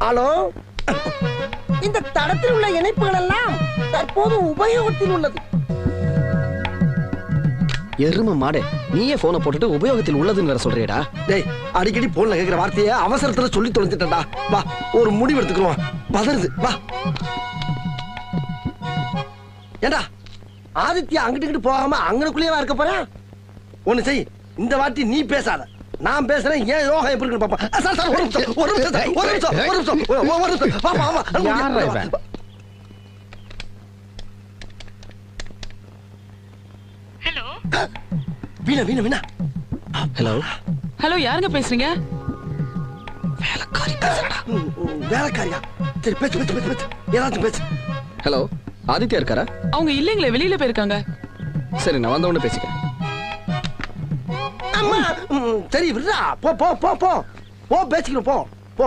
Hello, இந்த தடத்தில் உள்ள இணைப்புகள் எல்லாம் தற்போது உபயோகத்தில் உள்ளது. எரும மாடே, நீயே போனை போட்டுட்டு உபயோகத்தில் உள்ளதுன்னு வேற சொல்றியடா. டேய், அடிக்கடி போன்ல கேக்குற வார்த்தையை அவசரத்துல சொல்லி தொலைஞ்சிட்டா. வா, ஒரு முடிவு எடுத்துக்கிறோம். பதறுது, வா. ஏண்டா ஆதித்யா அங்கிட்டு போகாம அங்கனுக்குள்ளேயே இருக்க போறேன். ஒண்ணு செய், இந்த வாட்டி நீ பேசாத, நான் பேசுறேன். ஏன் யோகா எப்படி இருக்கு பாப்பா. சார் சார், ஒரு நிமிஷம் ஒரு நிமிஷம் ஒரு நிமிஷம் ஒரு நிமிஷம் ஒரு நிமிஷம். பாப்பா ஆமா. ஹலோ வீணா வீணா வீணா. ஹலோ ஹலோ, யாருங்க பேசுறீங்க? வேலைக்காரி பேசுறடா. வேலைக்காரியா? சரி, பேச்சு பேச்சு பேச்சு பேச்சு, ஏதாச்சும் பேச்சு. ஹலோ, ஆதித்யா இருக்காரா? அவங்க இல்லைங்களே, வெளியில போயிருக்காங்க. சரி, நான் வந்த உடனே பேசிக்கிறேன். அம்மா, சரி விடுறா. போ போ போ போ போ, பேசிக்கிறோம். போ போ.